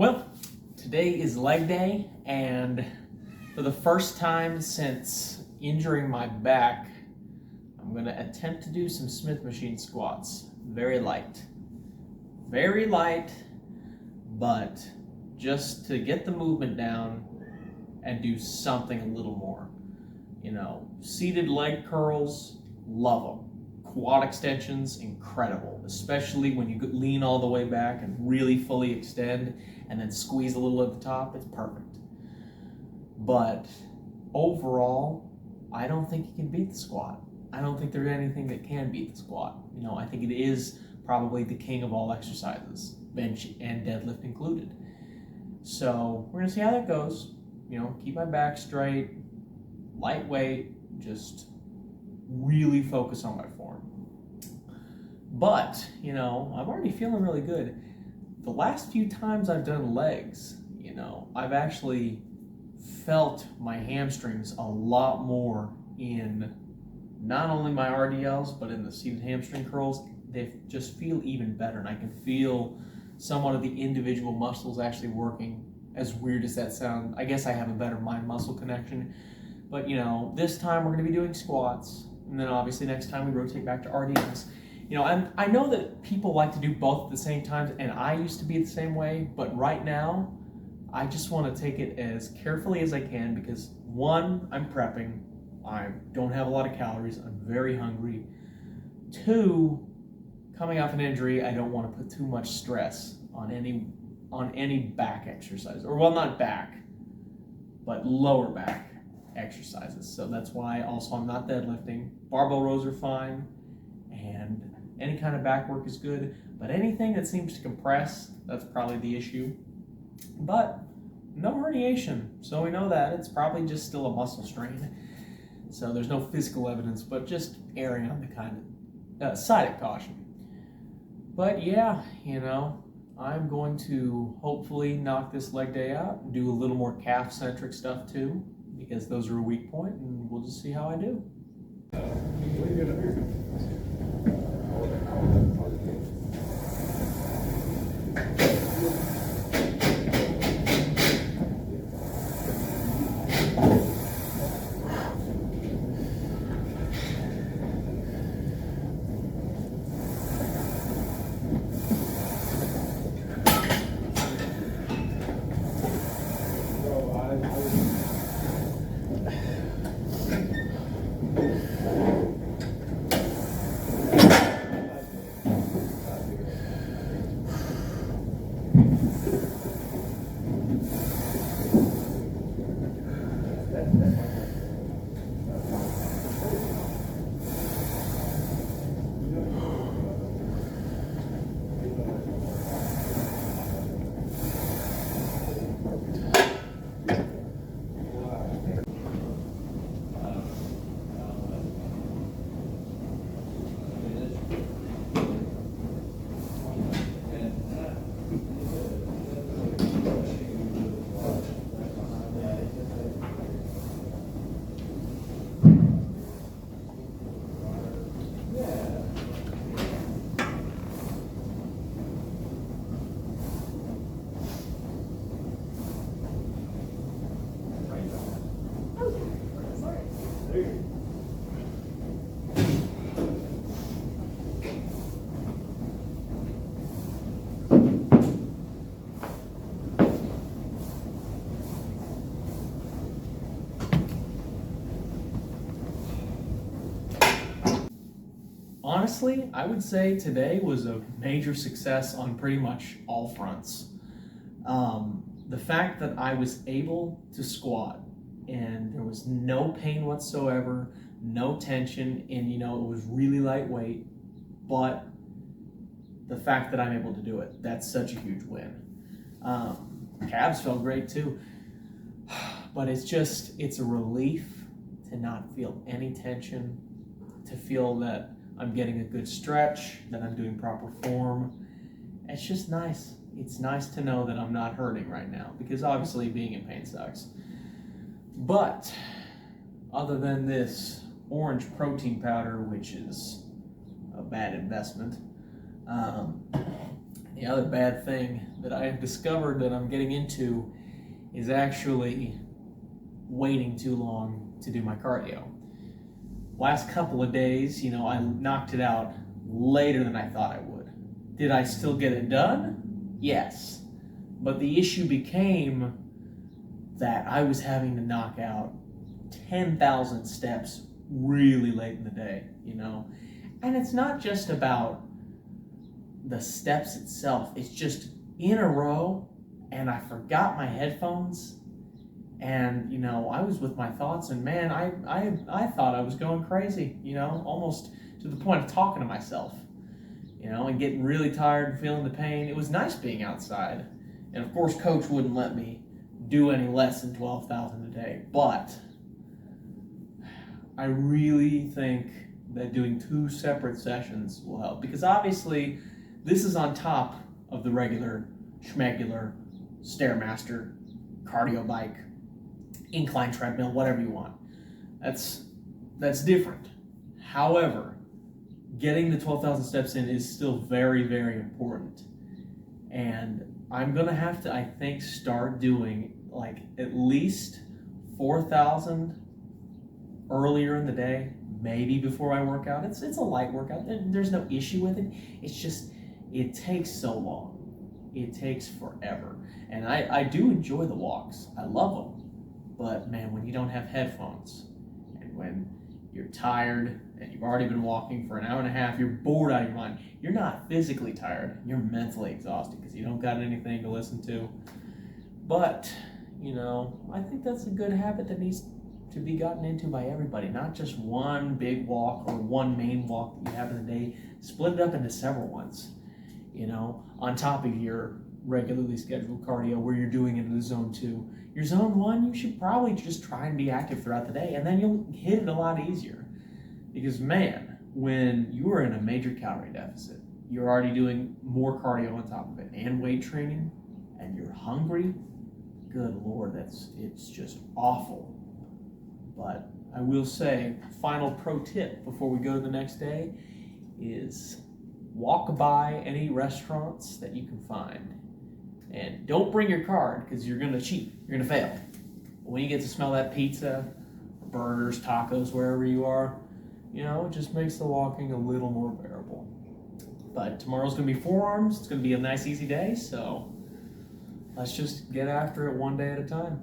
Well, today is leg day, and for the first time since injuring my back, I'm going to attempt to do some Smith machine squats. Very light, but just to get the movement down and do something a little more. You know, seated leg curls, love them. Quad extensions, incredible, especially when you lean all the way back and really fully extend and then squeeze a little at the top. It's perfect. But overall, I don't think you can beat the squat. I don't think there's anything that can beat the squat. You know, I think it is probably the king of all exercises, bench and deadlift included. So we're gonna see how that goes. You know, keep my back straight, lightweight, just really focus on my form. But, you know, I'm already feeling really good. The last few times I've done legs, you know, I've actually felt my hamstrings a lot more in not only my RDLs, but in the seated hamstring curls. They just feel even better, and I can feel somewhat of the individual muscles actually working. As weird as that sounds, I guess I have a better mind-muscle connection. But, you know, this time we're going to be doing squats, and then obviously next time we rotate back to RDLs. You know, I know that people like to do both at the same time, and I used to be the same way, but right now, I just want to take it as carefully as I can because, one, I'm prepping. I don't have a lot of calories. I'm very hungry. Two, coming off an injury, I don't want to put too much stress on any back exercise. Or, well, not back, but lower back exercises. So that's why also I'm not deadlifting. Barbell rows are fine, and any kind of back work is good, but anything that seems to compress, that's probably the issue. But no herniation, so we know that. It's probably just still a muscle strain. So there's no physical evidence, but just erring on the kind of side of caution. But yeah, you know, I'm going to hopefully knock this leg day out and do a little more calf-centric stuff too, because those are a weak point, and we'll just see how I do. Honestly, I would say today was a major success on pretty much all fronts. The fact that I was able to squat and there was no pain whatsoever, no tension, and you know, it was really lightweight, but the fact that I'm able to do it, that's such a huge win. Calves felt great too, but it's a relief to not feel any tension, to feel that I'm getting a good stretch, that I'm doing proper form. It's just nice. It's nice to know that I'm not hurting right now, because obviously being in pain sucks. But other than this orange protein powder, which is a bad investment, The other bad thing that I have discovered that I'm getting into is actually waiting too long to do my cardio. Last couple of days, I knocked it out later than I thought I would. Did I still get it done? Yes. But the issue became that I was having to knock out 10,000 steps really late in the day, And it's not just about the steps itself, it's just in a row, and I forgot my headphones, and I was with my thoughts, and man, I thought I was going crazy, almost to the point of talking to myself, and getting really tired and feeling the pain. It was nice being outside, and of course coach wouldn't let me do any less than 12,000 a day, but I really think that doing 2 separate sessions will help, because obviously this is on top of the regular schmegular Stairmaster cardio bike, incline treadmill, whatever you want. That's different. However, getting the 12,000 steps in is still very, very important. And I'm gonna have to, I think, start doing like at least 4,000 earlier in the day, maybe before I work out. It's a light workout. There's no issue with it. It's just, it takes so long. It takes forever. And I do enjoy the walks. I love them. But man, when you don't have headphones, and when you're tired and you've already been walking for an hour and a half, you're bored out of your mind. You're not physically tired, you're mentally exhausted because you don't got anything to listen to. But, I think that's a good habit that needs to be gotten into by everybody, not just one big walk or one main walk that you have in the day. Split it up into several ones, on top of your regularly scheduled cardio where you're doing it in the zone 2. Your zone 1, you should probably just try and be active throughout the day, and then you'll hit it a lot easier. Because man, when you are in a major calorie deficit, you're already doing more cardio on top of it and weight training, and you're hungry, good Lord, it's just awful. But I will say, final pro tip before we go to the next day is walk by any restaurants that you can find. And don't bring your card because you're going to cheat. You're going to fail. But when you get to smell that pizza, burgers, tacos, wherever you are, it just makes the walking a little more bearable. But tomorrow's going to be forearms. It's going to be a nice, easy day. So let's just get after it one day at a time.